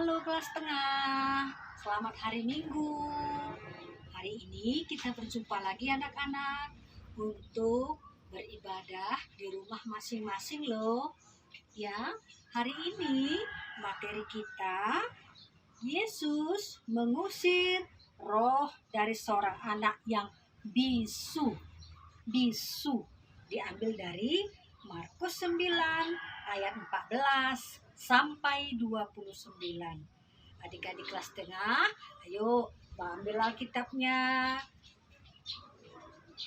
Halo kelas tengah, selamat hari Minggu. Hari ini kita berjumpa lagi anak-anak untuk beribadah di rumah masing-masing loh. Ya, hari ini materi kita Yesus mengusir roh dari seorang anak yang bisu. Bisu diambil dari Markus 9 ayat 14 sampai 29. Adik-adik kelas tengah, ayo ambil Alkitabnya,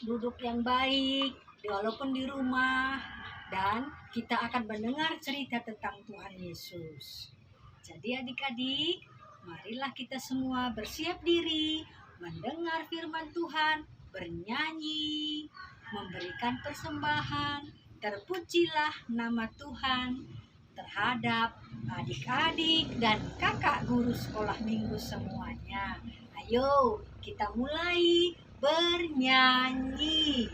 duduk yang baik, walaupun di rumah, dan kita akan mendengar cerita tentang Tuhan Yesus. Jadi adik-adik, marilah kita semua bersiap diri, mendengar firman Tuhan, bernyanyi, memberikan persembahan, terpujilah nama Tuhan terhadap adik-adik dan kakak guru sekolah minggu semuanya. Ayo kita mulai bernyanyi.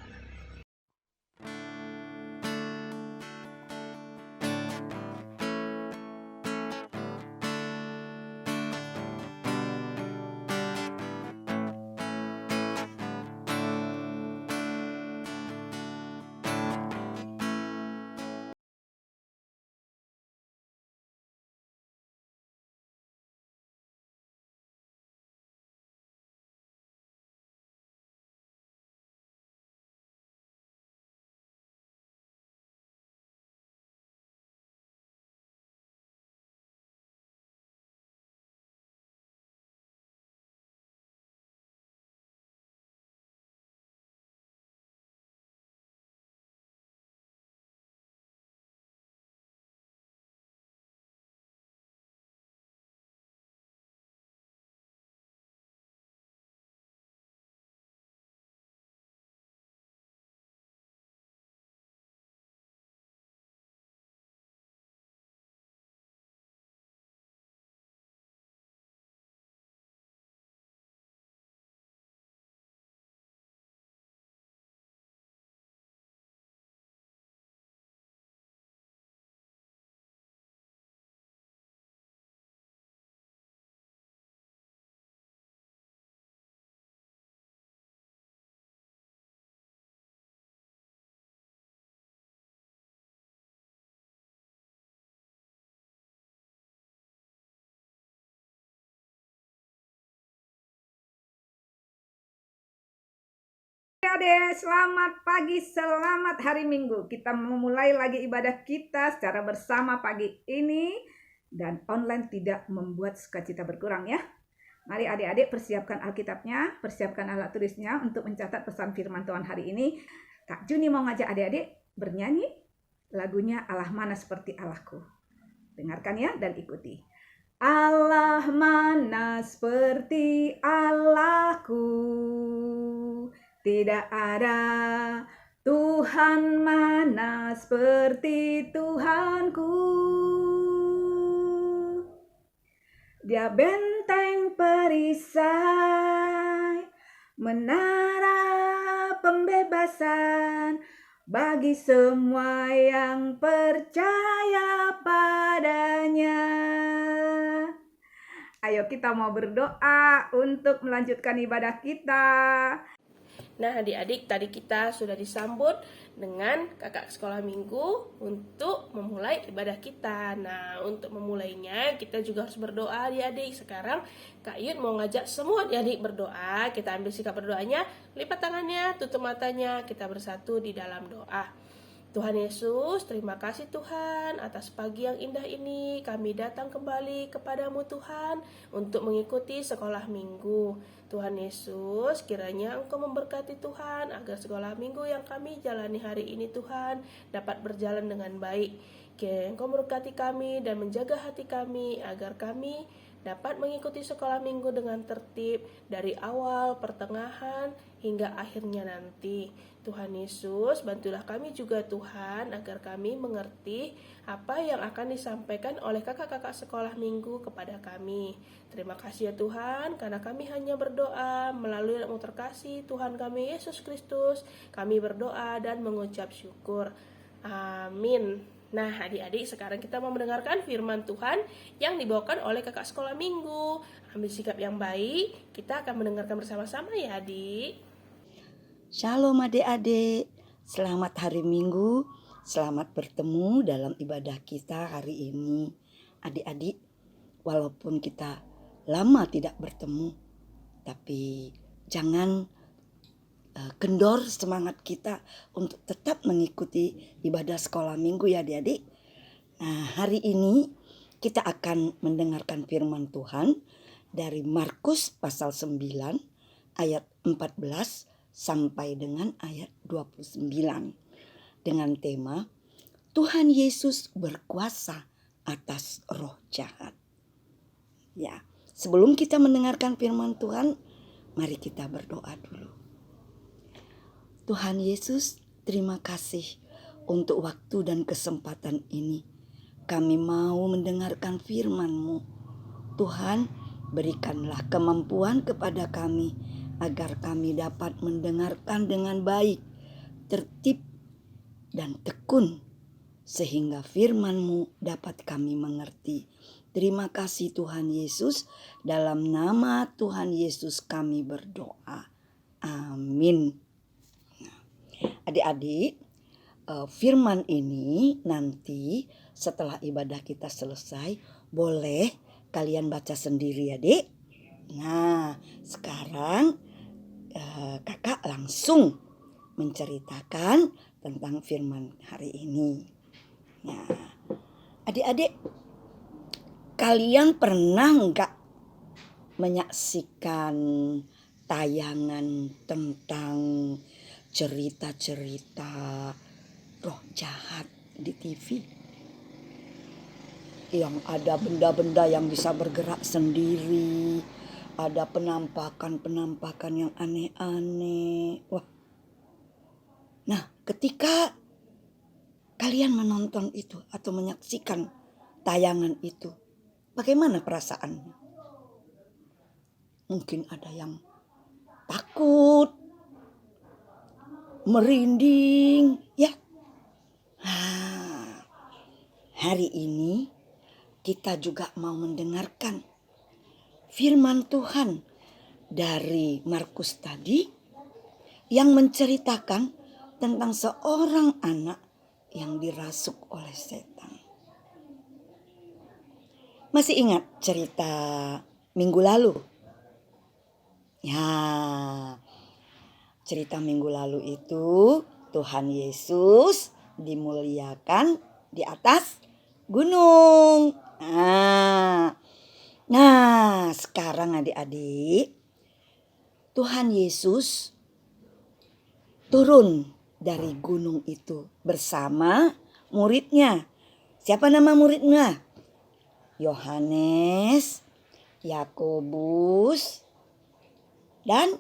Adik, selamat pagi, selamat hari Minggu. Kita memulai lagi ibadah kita secara bersama pagi ini, dan online tidak membuat sukacita berkurang ya. Mari adik-adik persiapkan Alkitabnya, persiapkan alat tulisnya untuk mencatat pesan firman Tuhan hari ini. Kak Juni mau ngajak adik-adik bernyanyi lagunya Allah Mana Seperti Allahku. Dengarkan ya dan ikuti. Allah mana seperti Allahku, tidak ada Tuhan mana seperti Tuhanku. Dia benteng perisai, menara pembebasan bagi semua yang percaya padanya. Ayo kita mau berdoa untuk melanjutkan ibadah kita. Nah adik-adik, tadi kita sudah disambut dengan kakak sekolah minggu untuk memulai ibadah kita. Nah untuk memulainya kita juga harus berdoa adik-adik. Sekarang Kak Yud mau ngajak semua adik-adik berdoa. Kita ambil sikap berdoanya, lipat tangannya, tutup matanya, kita bersatu di dalam doa. Tuhan Yesus, terima kasih Tuhan atas pagi yang indah ini. Kami datang kembali kepadamu Tuhan untuk mengikuti sekolah minggu. Tuhan Yesus, kiranya Engkau memberkati Tuhan agar sekolah minggu yang kami jalani hari ini Tuhan dapat berjalan dengan baik. Kiranya Engkau memberkati kami dan menjaga hati kami agar kami dapat mengikuti sekolah minggu dengan tertib dari awal, pertengahan, hingga akhirnya nanti. Tuhan Yesus, bantulah kami juga Tuhan agar kami mengerti apa yang akan disampaikan oleh kakak-kakak sekolah minggu kepada kami. Terima kasih ya Tuhan, karena kami hanya berdoa melalui nama terkasih Tuhan kami Yesus Kristus. Kami berdoa dan mengucap syukur. Amin. Nah, adik-adik, sekarang kita mau mendengarkan firman Tuhan yang dibawakan oleh kakak sekolah minggu. Ambil sikap yang baik, kita akan mendengarkan bersama-sama ya adik. Shalom adik-adik, selamat hari Minggu, selamat bertemu dalam ibadah kita hari ini. Adik-adik, walaupun kita lama tidak bertemu, tapi jangan kendor semangat kita untuk tetap mengikuti ibadah sekolah minggu ya adik-adik. Nah, hari ini kita akan mendengarkan firman Tuhan dari Markus pasal 9 ayat 14 sampai dengan ayat 29 dengan tema Tuhan Yesus berkuasa atas roh jahat. Ya, sebelum kita mendengarkan firman Tuhan, mari kita berdoa dulu. Tuhan Yesus, terima kasih untuk waktu dan kesempatan ini. Kami mau mendengarkan firman-Mu. Tuhan, berikanlah kemampuan kepada kami agar kami dapat mendengarkan dengan baik, tertib, dan tekun, sehingga firman-Mu dapat kami mengerti. Terima kasih Tuhan Yesus, dalam nama Tuhan Yesus kami berdoa. Amin. Adik-adik, firman ini nanti setelah ibadah kita selesai, boleh kalian baca sendiri ya Dek. Nah, sekarang kakak langsung menceritakan tentang firman hari ini. Nah, adik-adik, kalian pernah enggak menyaksikan tayangan tentang cerita-cerita roh jahat di TV? Yang ada benda-benda yang bisa bergerak sendiri, ada penampakan-penampakan yang aneh-aneh. Wah. Nah, ketika kalian menonton itu atau menyaksikan tayangan itu, bagaimana perasaannya? Mungkin ada yang takut, merinding, ya. Hari ini kita juga mau mendengarkan firman Tuhan dari Markus tadi yang menceritakan tentang seorang anak yang dirasuk oleh setan. Masih ingat cerita minggu lalu? Ya, cerita minggu lalu itu Tuhan Yesus dimuliakan di atas gunung. Nah, sekarang adik-adik, Tuhan Yesus turun dari gunung itu bersama muridnya. Siapa nama muridnya? Yohanes, Yakobus, dan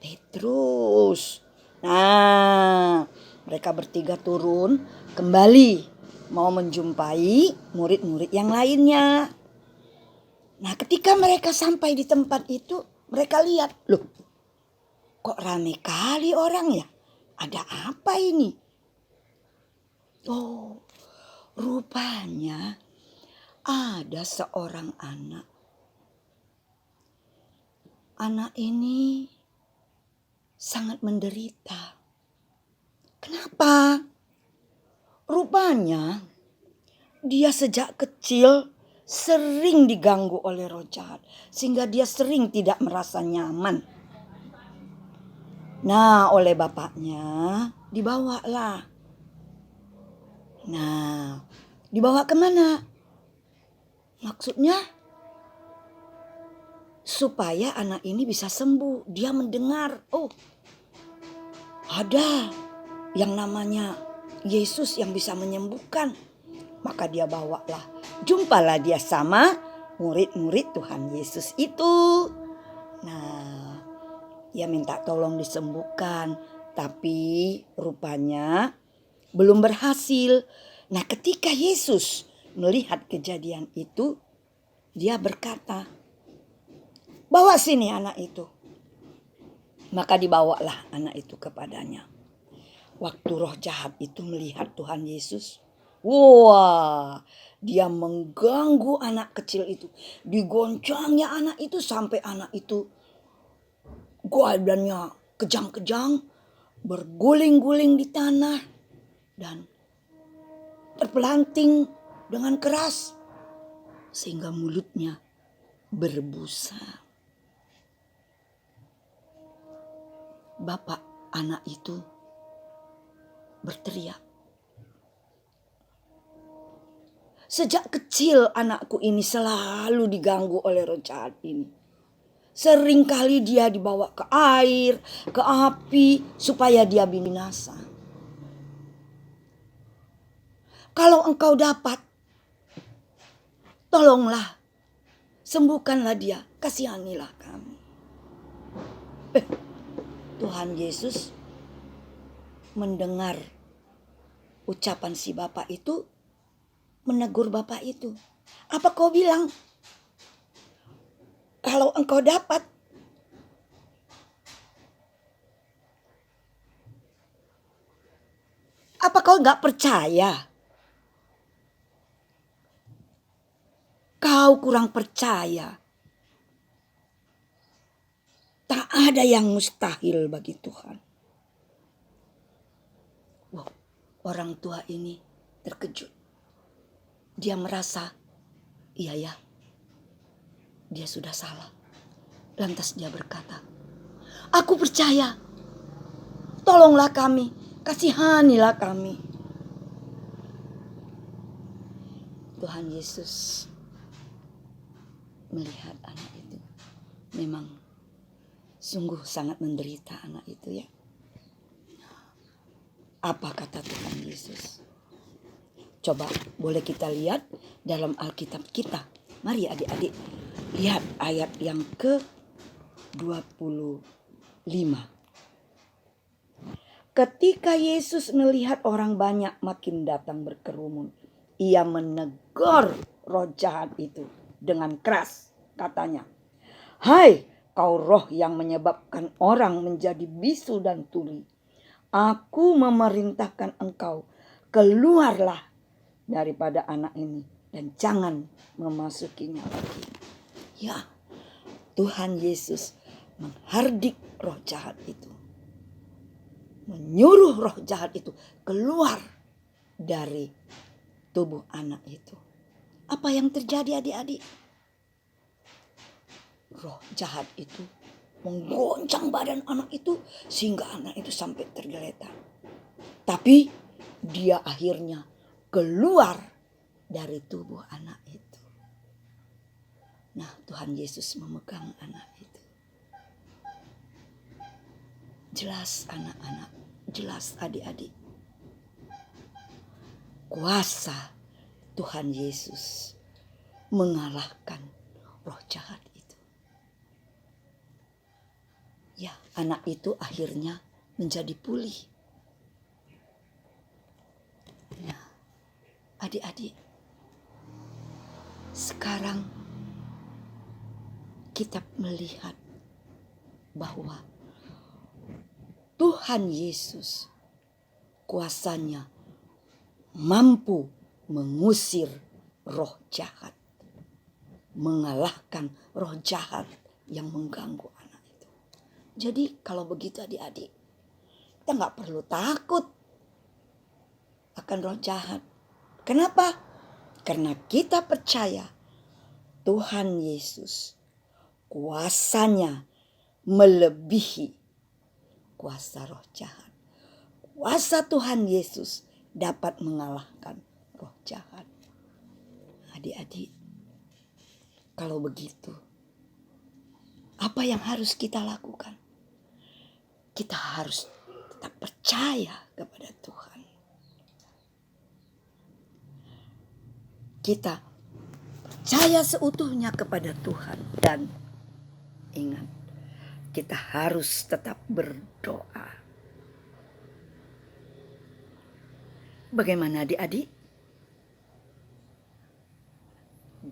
Petrus. Nah, mereka bertiga turun kembali mau menjumpai murid-murid yang lainnya. Nah, ketika mereka sampai di tempat itu, mereka lihat, loh, kok rame kali orang ya? Ada apa ini? Oh, rupanya ada seorang anak. Anak ini sangat menderita. Kenapa? Rupanya dia sejak kecil sering diganggu oleh roh jahat, sehingga dia sering tidak merasa nyaman. Nah, oleh bapaknya dibawalah. Nah, dibawa kemana? Maksudnya supaya anak ini bisa sembuh. Dia mendengar, oh, ada yang namanya Yesus yang bisa menyembuhkan. Maka dia bawalah. Jumpalah dia sama murid-murid Tuhan Yesus itu. Nah, dia minta tolong disembuhkan. Tapi rupanya belum berhasil. Nah, ketika Yesus melihat kejadian itu, dia berkata, bawa sini anak itu. Maka dibawalah anak itu kepadanya. Waktu roh jahat itu melihat Tuhan Yesus, Wah, dia mengganggu anak kecil itu. Digoncangnya anak itu sampai anak itu badannya kejang-kejang, berguling-guling di tanah dan terpelanting dengan keras sehingga mulutnya berbusa. Bapak anak itu berteriak, "Sejak kecil anakku ini selalu diganggu oleh roh jahat ini. Seringkali dia dibawa ke air, ke api supaya dia binasa. Kalau engkau dapat, tolonglah, sembuhkanlah dia, kasihanilah kami." Tuhan Yesus mendengar ucapan si bapak itu, menegur bapak itu. "Apa kau bilang? Kalau engkau dapat, apa kau gak percaya? Kau kurang percaya. Tak ada yang mustahil bagi Tuhan." Wow, orang tua ini terkejut. Dia merasa, iya ya, dia sudah salah. Lantas dia berkata, "Aku percaya. Tolonglah kami, kasihanilah kami." Tuhan Yesus melihat anak itu. Memang sungguh sangat menderita anak itu ya. Apa kata Tuhan Yesus? Coba boleh kita lihat dalam Alkitab kita. Mari adik-adik lihat ayat yang ke-25. Ketika Yesus melihat orang banyak makin datang berkerumun, ia menegur roh jahat itu dengan keras. Katanya, "Hai kau roh yang menyebabkan orang menjadi bisu dan tuli, aku memerintahkan engkau, keluarlah daripada anak ini dan jangan memasukinya lagi." Ya, Tuhan Yesus menghardik roh jahat itu. Menyuruh roh jahat itu keluar dari tubuh anak itu. Apa yang terjadi adik-adik? Roh jahat itu menggoncang badan anak itu sehingga anak itu sampai tergeletak. Tapi dia akhirnya keluar dari tubuh anak itu. Nah, Tuhan Yesus memegang anak itu. Jelas anak-anak, jelas adik-adik. Kuasa Tuhan Yesus mengalahkan roh jahat itu. Ya, anak itu akhirnya menjadi pulih. Nah, adik-adik, sekarang kita melihat bahwa Tuhan Yesus kuasanya mampu mengusir roh jahat, mengalahkan roh jahat yang mengganggu anak itu. Jadi kalau begitu adik-adik, kita gak perlu takut akan roh jahat. Kenapa? Karena kita percaya Tuhan Yesus kuasanya melebihi kuasa roh jahat. Kuasa Tuhan Yesus dapat mengalahkan roh jahat. Adik-adik, kalau begitu, apa yang harus kita lakukan? Kita harus tetap percaya kepada Tuhan. Kita percaya seutuhnya kepada Tuhan dan ingat, kita harus tetap berdoa. Bagaimana adik-adik?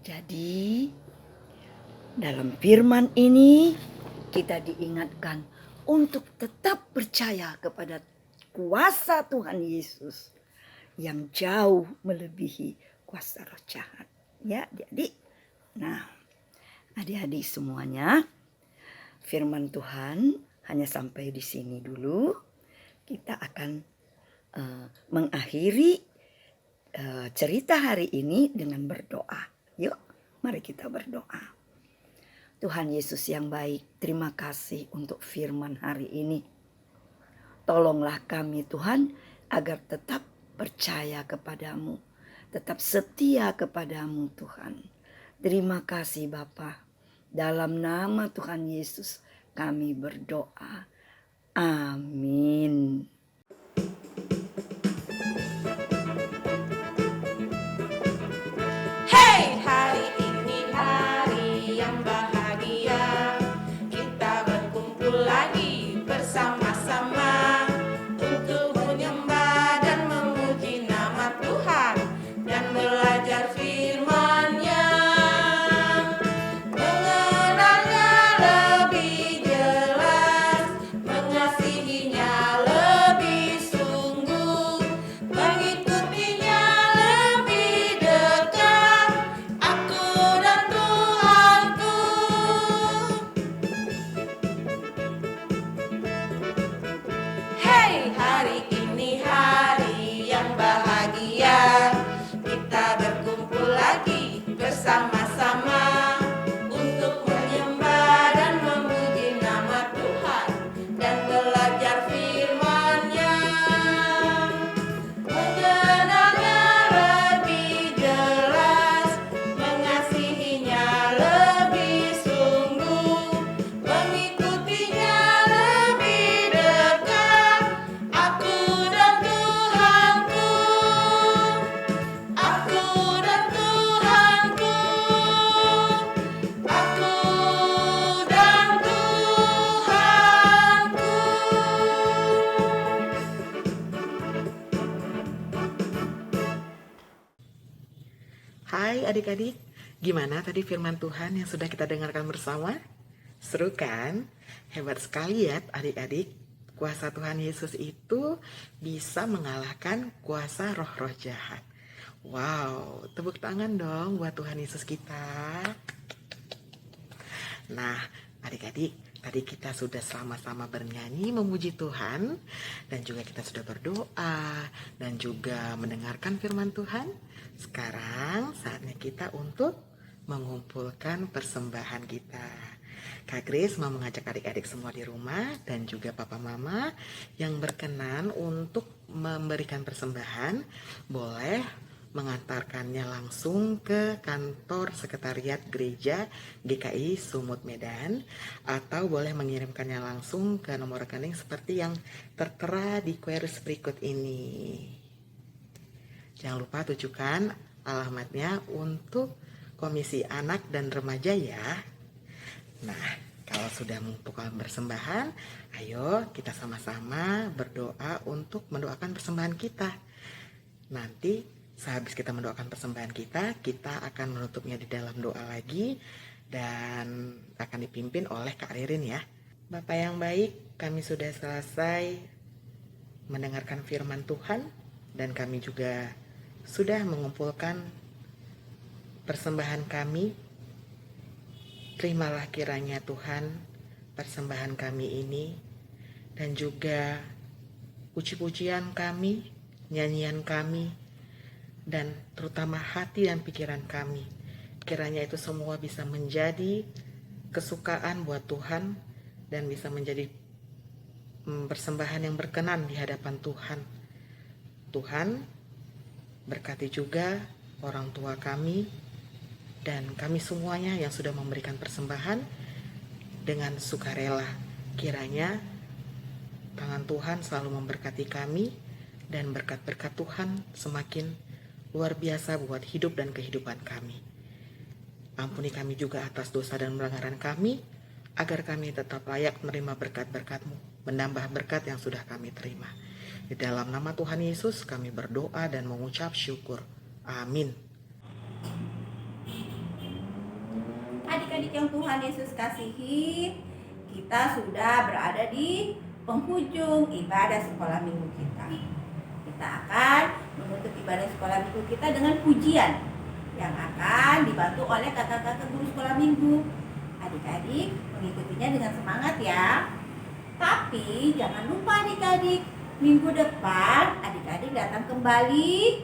Jadi dalam firman ini kita diingatkan untuk tetap percaya kepada kuasa Tuhan Yesus yang jauh melebihi kuasa roh jahat. Ya, adik-adik. Nah, adik-adik semuanya, firman Tuhan hanya sampai di sini dulu. Kita akan mengakhiri cerita hari ini dengan berdoa. Yuk, mari kita berdoa. Tuhan Yesus yang baik, terima kasih untuk firman hari ini. Tolonglah kami Tuhan agar tetap percaya kepadamu, tetap setia kepadamu Tuhan. Terima kasih Bapa. Dalam nama Tuhan Yesus kami berdoa. Amin. Hey, hari ini hari yang bahagia. Kita berkumpul lagi bersama-sama untuk menyembah dan memuji nama Tuhan dan belajar firman-Nya. Mengenalnya lebih jelas, mengasihinya lebih sungguh, mengikutinya lebih dekat, aku dan Tuhanku. Hey, hari ini hari yang bahagia. Kita berkumpul lagi bersama-sama untuk menyembah dan memuji nama Tuhan dan belajar firman-Nya. Mengenalnya lebih jelas, mengasihinya lebih sungguh, mengikutinya lebih dekat, aku dan Tuhanku, aku dan Tuhanku, aku dan Tuhanku. Hai adik-adik, gimana tadi firman Tuhan yang sudah kita dengarkan bersama? Seru kan? Hebat sekali ya adik-adik. Kuasa Tuhan Yesus itu bisa mengalahkan kuasa roh-roh jahat. Wow, tepuk tangan dong buat Tuhan Yesus kita. Nah, adik-adik, tadi kita sudah sama-sama bernyanyi memuji Tuhan, dan juga kita sudah berdoa dan juga mendengarkan firman Tuhan. Sekarang saatnya kita untuk mengumpulkan persembahan kita. Kak Grace mau mengajak adik-adik semua di rumah dan juga papa mama yang berkenan untuk memberikan persembahan, boleh mengantarkannya langsung ke kantor sekretariat gereja GKI Sumut Medan, atau boleh mengirimkannya langsung ke nomor rekening seperti yang tertera di queries berikut ini. Jangan lupa tujukan alamatnya untuk Komisi Anak dan Remaja ya. Nah, kalau sudah mengumpulkan persembahan, ayo kita sama-sama berdoa untuk mendoakan persembahan kita. Nanti sehabis kita mendoakan persembahan kita akan menutupnya di dalam doa lagi dan akan dipimpin oleh Kak Ririn ya. Bapak yang baik, kami sudah selesai mendengarkan firman Tuhan dan kami juga sudah mengumpulkan persembahan kami. Terimalah kiranya Tuhan persembahan kami ini dan juga puji-pujian kami, nyanyian kami, dan terutama hati dan pikiran kami. Kiranya itu semua bisa menjadi kesukaan buat Tuhan dan bisa menjadi persembahan yang berkenan di hadapan Tuhan. Tuhan berkati juga orang tua kami dan kami semuanya yang sudah memberikan persembahan dengan sukarela. Kiranya tangan Tuhan selalu memberkati kami dan berkat-berkat Tuhan semakin luar biasa buat hidup dan kehidupan kami. Ampuni kami juga atas dosa dan pelanggaran kami, agar kami tetap layak menerima berkat-berkat-Mu, menambah berkat yang sudah kami terima. Di dalam nama Tuhan Yesus kami berdoa dan mengucap syukur. Amin. Adik-adik yang Tuhan Yesus kasihi, kita sudah berada di penghujung ibadah sekolah minggu kita. Kita akan menutup ibadah sekolah minggu kita dengan pujian yang akan dibantu oleh kakak-kakak guru sekolah minggu. Adik-adik mengikutinya dengan semangat ya. Tapi jangan lupa adik-adik, minggu depan adik-adik datang kembali.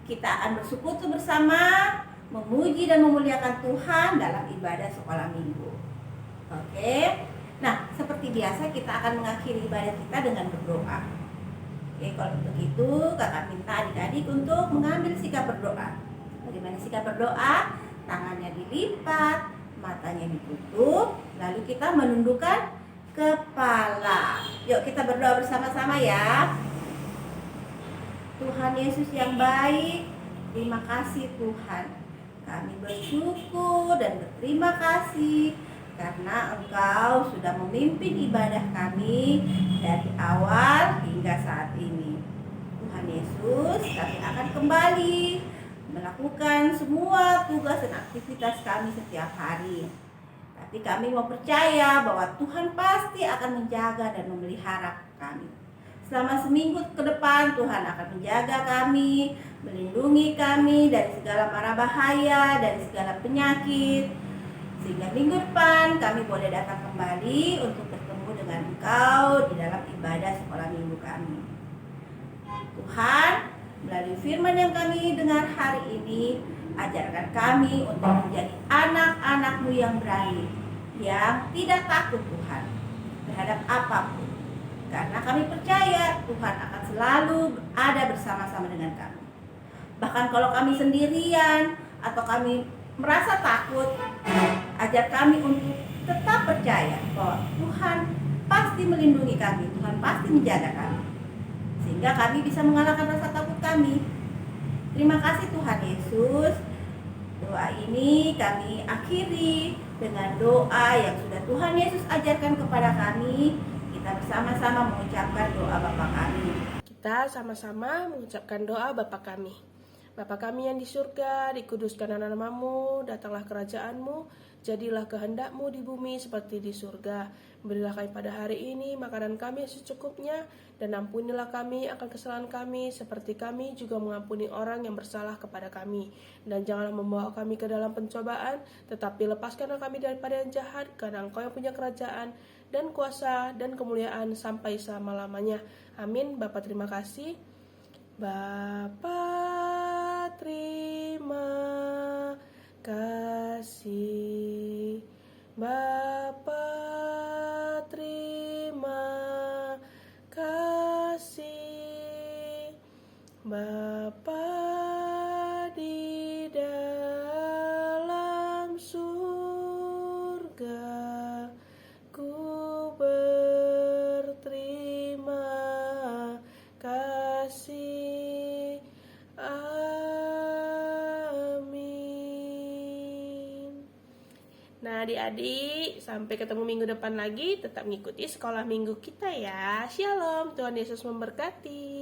Kita akan bersekutu bersama, memuji dan memuliakan Tuhan dalam ibadah sekolah minggu. Oke. Nah, seperti biasa kita akan mengakhiri ibadah kita dengan berdoa. Oke, kalau untuk itu kakak minta adik-adik untuk mengambil sikap berdoa. Bagaimana sikap berdoa? Tangannya dilipat, matanya ditutup, lalu kita menundukkan kepala. Yuk kita berdoa bersama-sama ya. Tuhan Yesus yang baik, terima kasih Tuhan. Kami bersyukur dan berterima kasih karena Engkau sudah memimpin ibadah kami dari awal hingga saat ini. Tuhan Yesus, kami akan kembali melakukan semua tugas dan aktivitas kami setiap hari. Tapi kami mau percaya bahwa Tuhan pasti akan menjaga dan memelihara kami. Selama seminggu ke depan Tuhan akan menjaga kami, melindungi kami dari segala mara bahaya, dari segala penyakit. Sehingga minggu depan kami boleh datang kembali untuk bertemu dengan Engkau di dalam ibadah sekolah minggu kami. Tuhan, melalui firman yang kami dengar hari ini, ajarkan kami untuk menjadi anak-anak-Mu yang berani, yang tidak takut Tuhan terhadap apapun. Karena kami percaya Tuhan akan selalu ada bersama-sama dengan kami. Bahkan kalau kami sendirian atau kami merasa takut, ajar kami untuk tetap percaya bahwa Tuhan pasti melindungi kami, Tuhan pasti menjaga kami, sehingga kami bisa mengalahkan rasa takut kami. Terima kasih Tuhan Yesus. Doa ini kami akhiri dengan doa yang sudah Tuhan Yesus ajarkan kepada kami. Kita bersama-sama mengucapkan doa Bapa kami. Kita sama-sama mengucapkan doa Bapa kami. Bapa kami yang di surga, dikuduskanlah namamu, datanglah kerajaan-Mu, jadilah kehendak-Mu di bumi seperti di surga. Berilah kami pada hari ini makanan kami secukupnya, dan ampunilah kami akan kesalahan kami, seperti kami juga mengampuni orang yang bersalah kepada kami. Dan janganlah membawa kami ke dalam pencobaan, tetapi lepaskanlah kami daripada yang jahat, karena Engkau yang punya kerajaan, dan kuasa, dan kemuliaan sampai selama-lamanya. Amin. Bapa terima kasih. Bapa terima kasih. Bapa terima kasih. Bapa di dalam surga, ku berterima kasih. Amin. Nah adik-adik, sampai ketemu minggu depan lagi, tetap mengikuti sekolah minggu kita ya. Shalom, Tuhan Yesus memberkati.